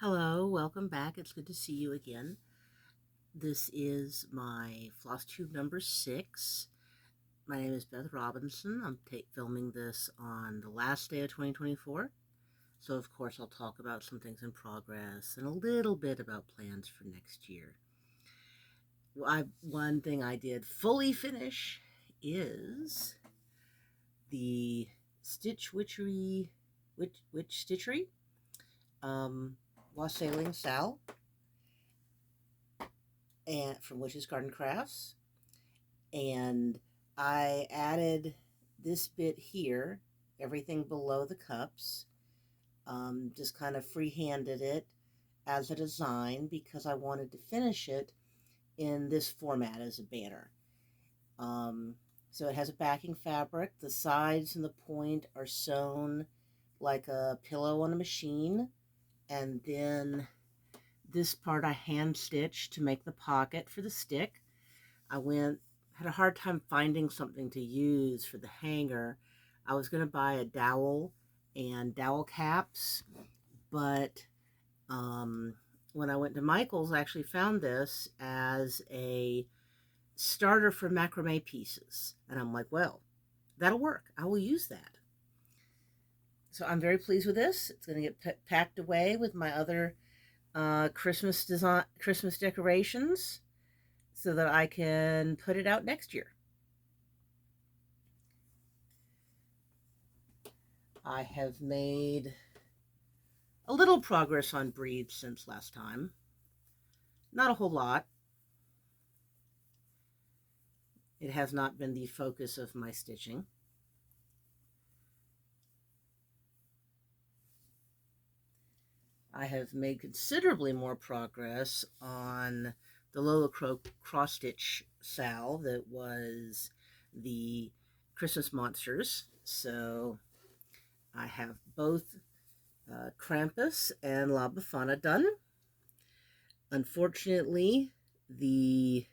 Hello, welcome back. It's good to see you again. This is my Flosstube number 6. My name is Beth Robinson. I'm filming this on the last day of 2024. So, of course, I'll talk about some things in progress and a little bit about plans for next year. One thing I did fully finish is the Stitch Witchery, Witch Stitchery, Wassailing Sal, and from Witch's Garden Crafts. And I added this bit here, everything below the cups, just kind of free-handed it as a design because I wanted to finish it in this format as a banner. So it has a backing fabric. The sides and the point are sewn like a pillow on a machine, and then this part I hand stitched to make the pocket for the stick. I had a hard time finding something to use for the hanger. I was going to buy a dowel and dowel caps, but when I went to Michael's, I actually found this as a starter for macrame pieces. And I'm like, well, that'll work. I will use that. So I'm very pleased with this. It's going to get packed away with my other Christmas decorations so that I can put it out next year. I have made a little progress on breeds since last time. Not a whole lot. It has not been the focus of my stitching. I have made considerably more progress on the Lola Crow cross stitch sal that was the Christmas monsters. So I have both Krampus and La Befana done. Unfortunately, I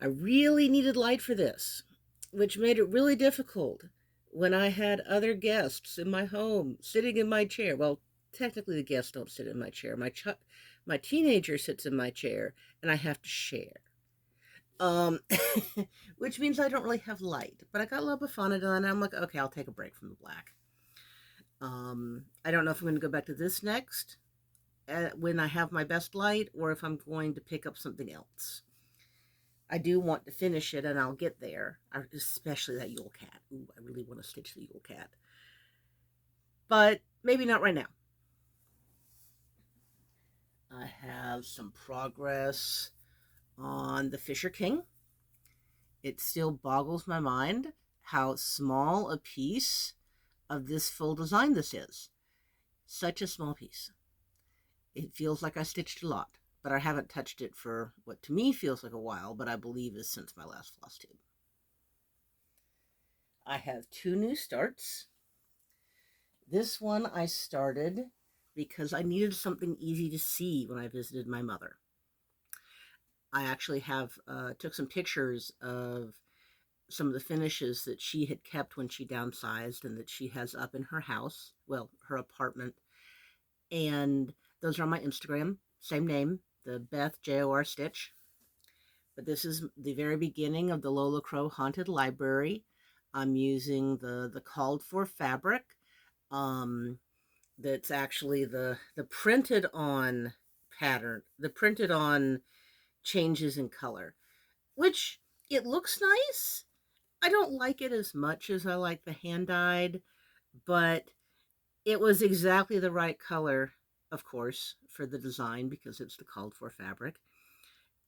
really needed light for this, which made it really difficult when I had other guests in my home sitting in my chair. Well, technically the guests don't sit in my chair. My teenager sits in my chair, and I have to share. Which means I don't really have light. But I got La Befana done, and I'm like, okay, I'll take a break from the black. I don't know if I'm going to go back to this next when I have my best light, or if I'm going to pick up something else. I do want to finish it, and I'll get there, especially that Yule Cat. Ooh, I really want to stitch the Yule Cat. But maybe not right now. I have some progress on the Fisher King. It still boggles my mind how small a piece of this full design this is. Such a small piece. It feels like I stitched a lot, but I haven't touched it for what to me feels like a while, but I believe is since my last Flosstube. I have 2 new starts. This one I started because I needed something easy to see when I visited my mother. I actually took some pictures of some of the finishes that she had kept when she downsized and that she has up in her house, well, her apartment. And those are on my Instagram, same name, the Beth J-O-R Stitch. But this is the very beginning of the Lola Crow Haunted Library. I'm using the called for fabric. That's actually the printed on pattern, the printed on changes in color, which it looks nice. I don't like it as much as I like the hand dyed, but it was exactly the right color, of course, for the design because it's the called for fabric.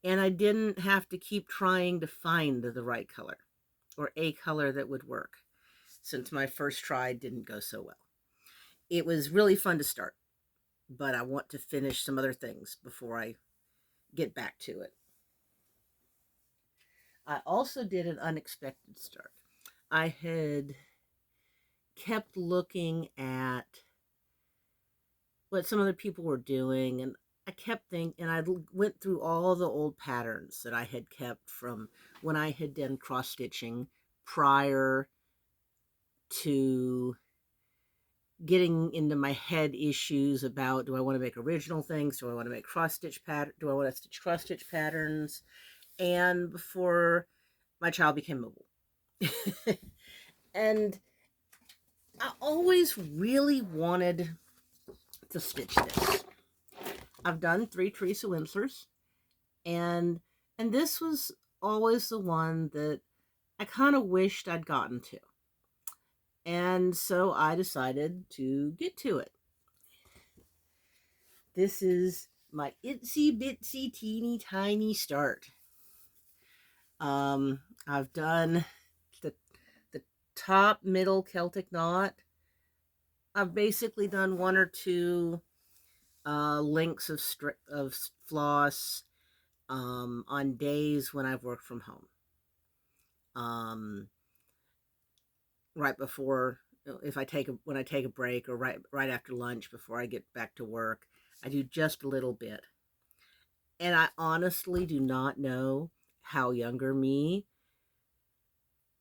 And I didn't have to keep trying to find the right color or a color that would work since my first try didn't go so well. It was really fun to start, but I want to finish some other things before I get back to it. I also did an unexpected start. I had kept looking at what some other people were doing, and I kept thinking, and I went through all the old patterns that I had kept from when I had done cross-stitching prior to getting into my head issues about, do I want to make original things? Do I want to make do I want to stitch cross stitch patterns? And before my child became mobile. And I always really wanted to stitch this. I've done 3 Teresa Winslers, and this was always the one that I kind of wished I'd gotten to. And so I decided to get to it. This is my itsy bitsy teeny tiny start. I've done the top, middle Celtic knot. I've basically done 1 or 2 links of floss on days when I've worked from home. Right before, when I take a break, or right after lunch before I get back to work, I do just a little bit. And I honestly do not know how younger me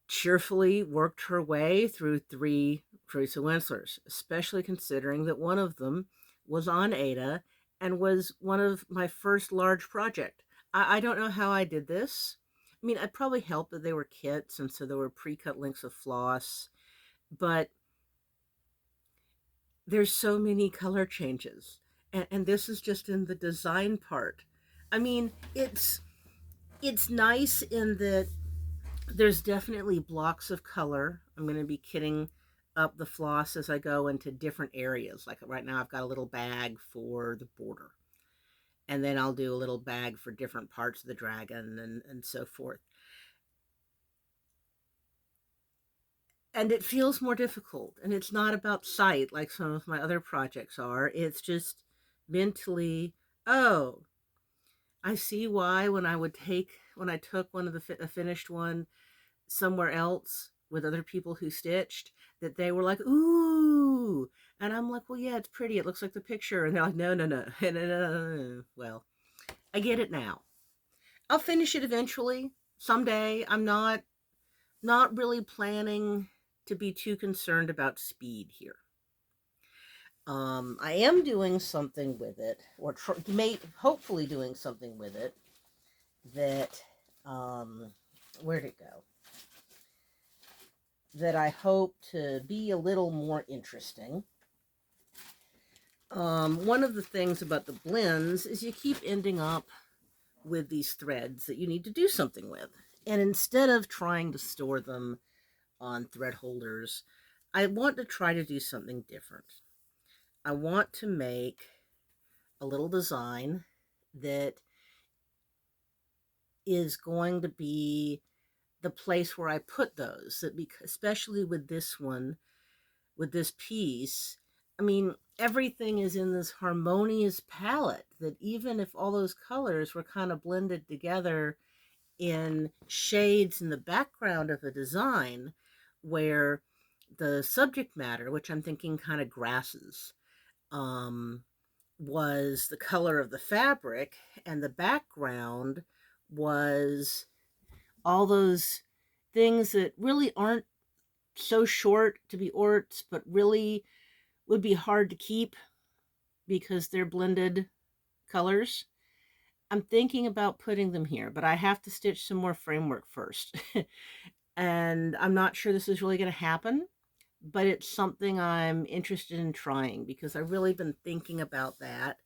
cheerfully worked her way through 3 Teresa Winslers, especially considering that one of them was on Ada and was one of my first large project. I don't know how I did this. I mean, it probably helped that they were kits, and so there were pre-cut links of floss, but there's so many color changes. And this is just in the design part. I mean, it's nice in that there's definitely blocks of color. I'm going to be kitting up the floss as I go into different areas. Like right now I've got a little bag for the border. And then I'll do a little bag for different parts of the dragon and so forth. And it feels more difficult. And it's not about sight like some of my other projects are. It's just mentally, oh, I see why when I took one of the finished one somewhere else with other people who stitched, that they were like, ooh. And I'm like, well, yeah, it's pretty. It looks like the picture. And they're like, no, no, no. No. Well, I get it now. I'll finish it eventually, someday. I'm not really planning to be too concerned about speed here. I am doing something with it, or hopefully doing something with it that, where'd it go? That I hope to be a little more interesting. One of the things about the blends is you keep ending up with these threads that you need to do something with. And instead of trying to store them on thread holders, I want to try to do something different. I want to make a little design that is going to be the place where I put those, especially with this one, with this piece. I mean, everything is in this harmonious palette that even if all those colors were kind of blended together in shades in the background of a design, where the subject matter, which I'm thinking kind of grasses, was the color of the fabric, and the background was all those things that really aren't so short to be orts, but really would be hard to keep because they're blended colors. I'm thinking about putting them here, but I have to stitch some more framework first. And I'm not sure this is really going to happen, but it's something I'm interested in trying because I've really been thinking about that.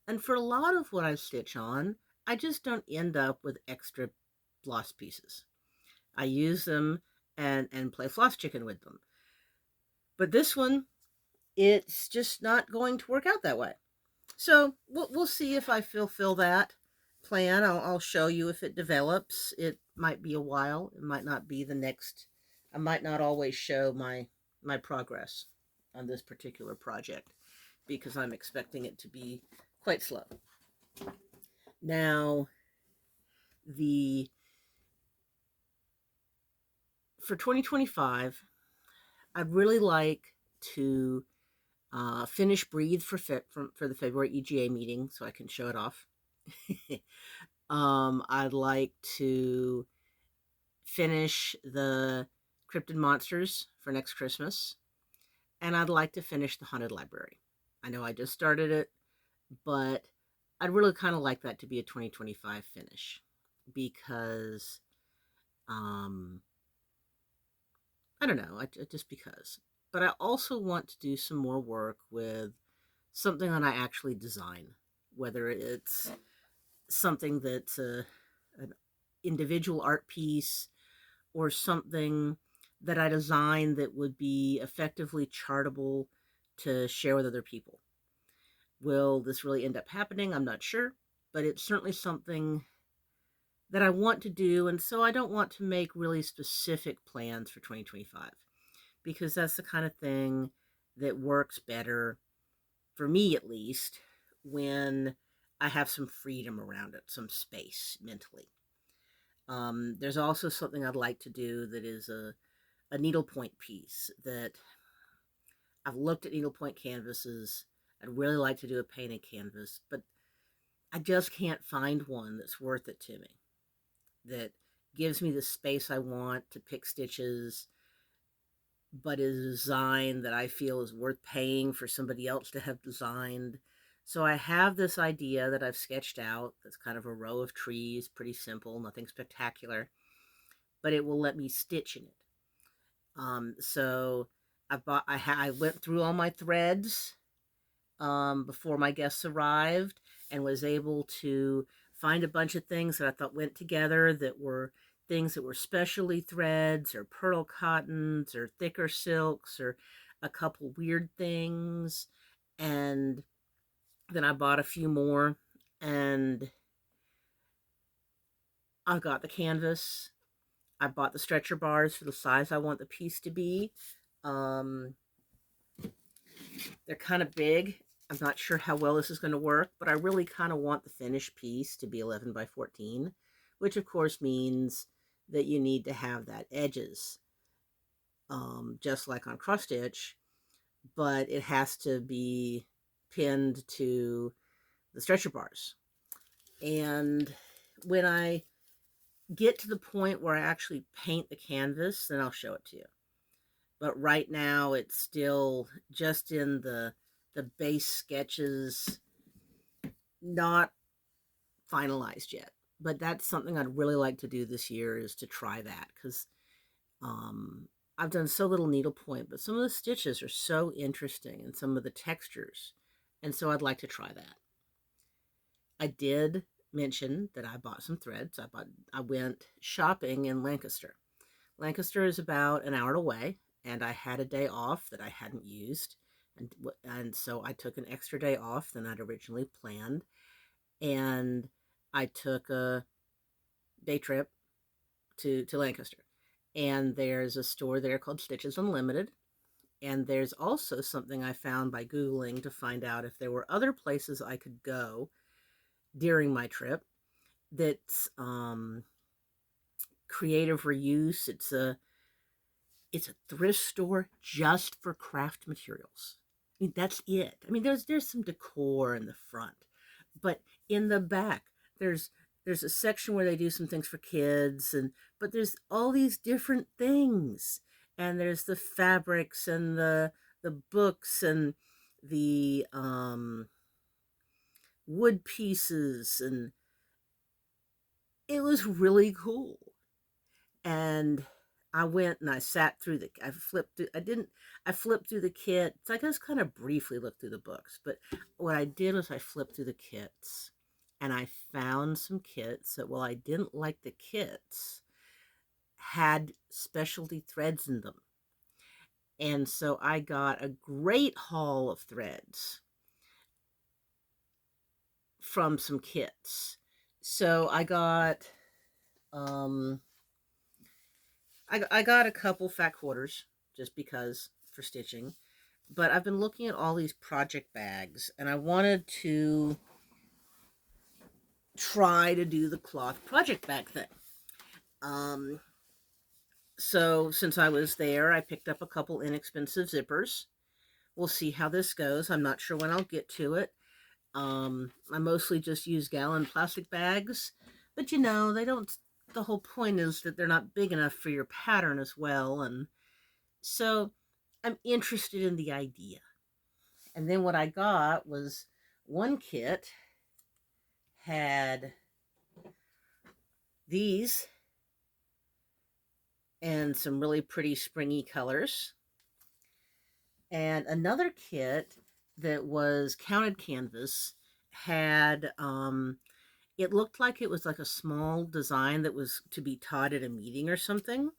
And for a lot of what I stitch on, I just don't end up with extra floss pieces. I use them and play floss chicken with them. But this one, it's just not going to work out that way. So we'll see if I fulfill that plan. I'll show you if it develops. It might be a while. It might not be the next. I might not always show my progress on this particular project because I'm expecting it to be quite slow. Now, for 2025, I'd really like to finish Breathe for the February EGA meeting so I can show it off. I'd like to finish the Cryptid Monsters for next Christmas. and I'd like to finish the Haunted Library. I know I just started it, but I'd really kind of like that to be a 2025 finish because um, I don't know, just because. But I also want to do some more work with something that I actually design, whether it's something that's an individual art piece or something that I design that would be effectively chartable to share with other people. Will this really end up happening? I'm not sure, but it's certainly something that I want to do. And so I don't want to make really specific plans for 2025 because that's the kind of thing that works better, for me at least, when I have some freedom around it, some space mentally. There's also something I'd like to do that is a needlepoint piece that I've looked at needlepoint canvases. I'd really like to do a painted canvas, but I just can't find one that's worth it to me, that gives me the space I want to pick stitches, but is a design that I feel is worth paying for somebody else to have designed. So I have this idea that I've sketched out that's kind of a row of trees, pretty simple, nothing spectacular, but it will let me stitch in it. So I went through all my threads before my guests arrived and was able to find a bunch of things that I thought went together that were things that were specialty threads or pearl cottons or thicker silks or a couple weird things. And then I bought a few more and I got the canvas. I bought the stretcher bars for the size I want the piece to be. Um, they're kind of big. I'm not sure how well this is going to work, but I really kind of want the finished piece to be 11 by 14, which of course means that you need to have that edges, just like on cross stitch, but it has to be pinned to the stretcher bars. And when I get to the point where I actually paint the canvas, then I'll show it to you. But right now it's still just in the base sketches, not finalized yet. But that's something I'd really like to do this year, is to try that, because I've done so little needlepoint, but some of the stitches are so interesting and some of the textures, and so I'd like to try that. I did mention that I bought some threads. I went shopping in Lancaster. Lancaster is about an hour away, and I had a day off that I hadn't used, and so I took an extra day off than I'd originally planned, and I took a day trip to Lancaster. And there's a store there called Stitches Unlimited, and there's also something I found by Googling to find out if there were other places I could go during my trip that's creative reuse. It's a thrift store just for craft materials. I mean, that's it. I mean, there's some decor in the front, but in the back, there's a section where they do some things for kids, but there's all these different things, and there's the fabrics and the books and the wood pieces, and it was really cool. And I went and I sat through I flipped through the kit. So I just kind of briefly looked through the books, but what I did was I flipped through the kits and I found some kits that, while I didn't like the kits, had specialty threads in them. And so I got a great haul of threads from some kits. So I got I got a couple fat quarters just because, for stitching, but I've been looking at all these project bags and I wanted to try to do the cloth project bag thing. So since I was there, I picked up a couple inexpensive zippers. We'll see how this goes. I'm not sure when I'll get to it. I mostly just use gallon plastic bags, but they don't, the whole point is that they're not big enough for your pattern as well. And so I'm interested in the idea. And then what I got was one kit had these and some really pretty springy colors. And another kit that was counted canvas had it looked like it was like a small design that was to be taught at a meeting or something,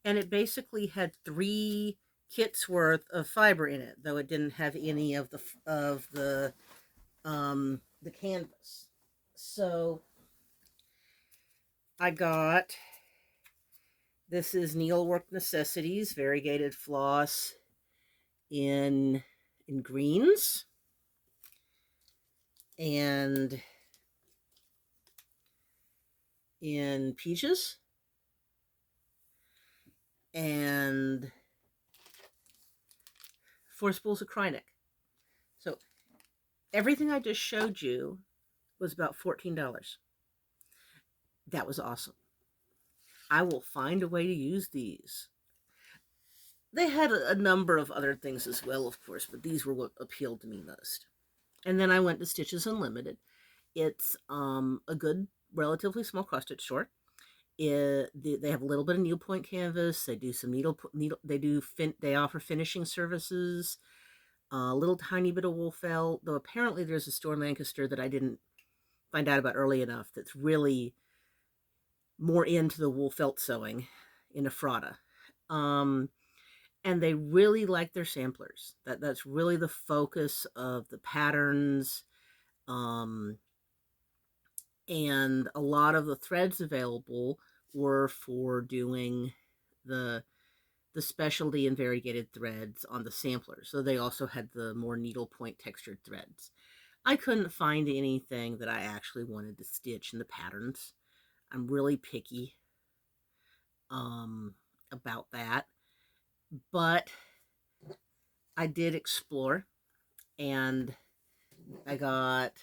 and it basically had 3 kits worth of fiber in it, though it didn't have any of the canvas. So I got, this is Needlework Necessities variegated floss in greens and in peaches and 4 spools of Krynic. So everything I just showed you was about $14. That was awesome. I will find a way to use these. They had a number of other things as well, of course, but these were what appealed to me most. And then I went to Stitches Unlimited. It's a good, relatively small cross stitch store. They have a little bit of needlepoint canvas. They do some needle. They offer finishing services. A little tiny bit of wool felt. Though apparently there's a store in Lancaster that I didn't find out about early enough that's really more into the wool felt sewing in Ephrata. And they really like their samplers. That's really the focus of the patterns. And a lot of the threads available were for doing the specialty and variegated threads on the sampler. So they also had the more needlepoint textured threads. I couldn't find anything that I actually wanted to stitch in the patterns. I'm really picky about that. But I did explore, and I got,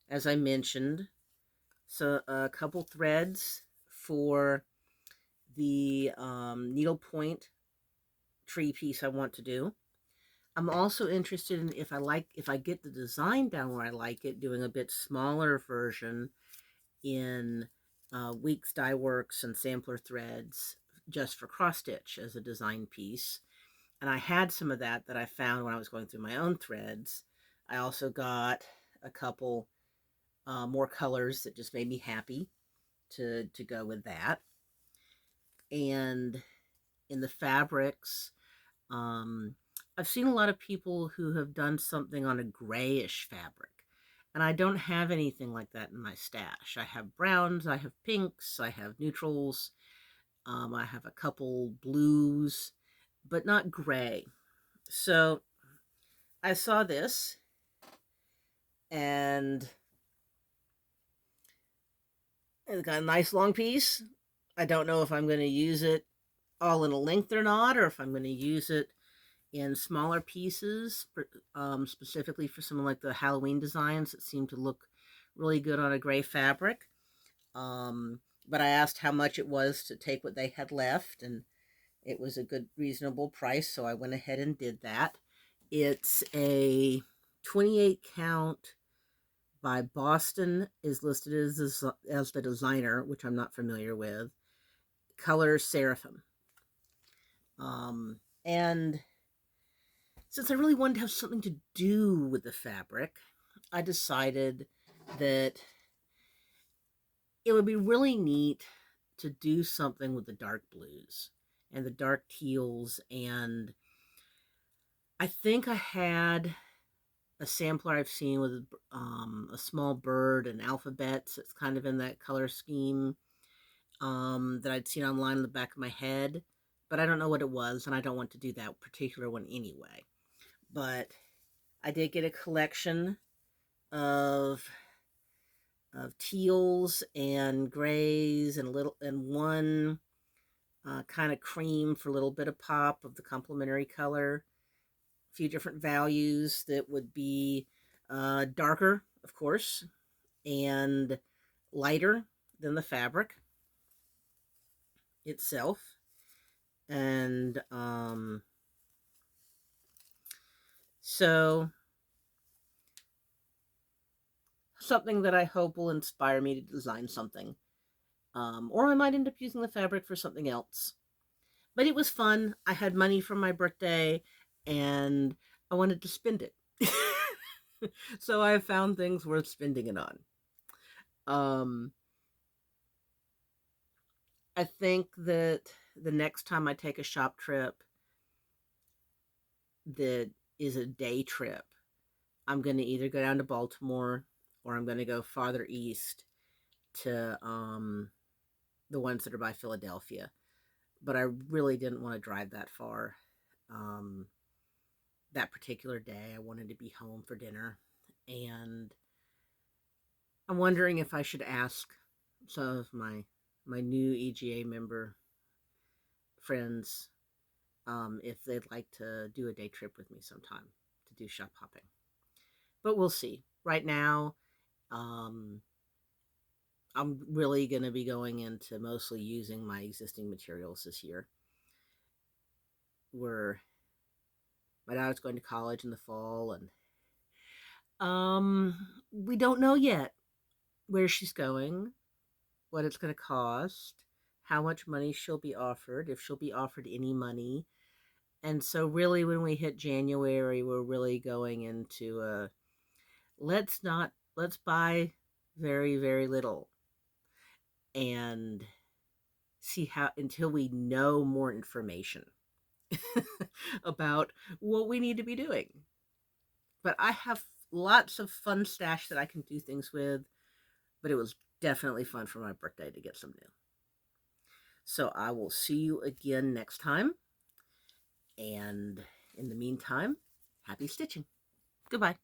as I mentioned, so a couple threads for the needlepoint tree piece I want to do. I'm also interested in, if I get the design down where I like it, doing a bit smaller version in Weeks Dye Works and sampler threads just for cross stitch as a design piece. And I had some of that I found when I was going through my own threads. I also got a couple more colors that just made me happy to go with that. And in the fabrics, I've seen a lot of people who have done something on a grayish fabric. And I don't have anything like that in my stash. I have browns, I have pinks, I have neutrals, I have a couple blues, but not gray. So I saw this, and it's got a nice long piece. I don't know if I'm going to use it all in a length or not, or if I'm going to use it in smaller pieces, specifically for some of like the Halloween designs that seem to look really good on a gray fabric. But I asked how much it was to take what they had left, and it was a good, reasonable price, so I went ahead and did that. It's a 28 count by Boston, is listed as the designer, which I'm not familiar with. Color Seraphim. And since I really wanted to have something to do with the fabric, I decided that it would be really neat to do something with the dark blues and the dark teals. And I think I had a sampler I've seen with a small bird and alphabets. It's kind of in that color scheme that I'd seen online in the back of my head, but I don't know what it was, and I don't want to do that particular one anyway. But I did get a collection of teals and grays and one kind of cream for a little bit of pop of the complementary color. A few different values that would be darker, of course, and lighter than the fabric itself. And So something that I hope will inspire me to design something. Or I might end up using the fabric for something else. But it was fun. I had money from my birthday and I wanted to spend it. So I found things worth spending it on. Um, I think that the next time I take a shop trip that is a day trip, I'm going to either go down to Baltimore or I'm going to go farther east to the ones that are by Philadelphia. But I really didn't want to drive that far. Um, that particular day, I wanted to be home for dinner. And I'm wondering if I should ask some of my new EGA member friends if they'd like to do a day trip with me sometime to do shop hopping. But we'll see. Right now, um, I'm really going to be going into mostly using my existing materials this year. We're My daughter's going to college in the fall, and we don't know yet where she's going, what it's going to cost, how much money she'll be offered, if she'll be offered any money. And so really when we hit January, we're really going into a let's buy very, very little and see how until we know more information about what we need to be doing. But I have lots of fun stash that I can do things with, but it was definitely fun for my birthday to get some new. So I will see you again next time. And in the meantime, happy stitching. Goodbye.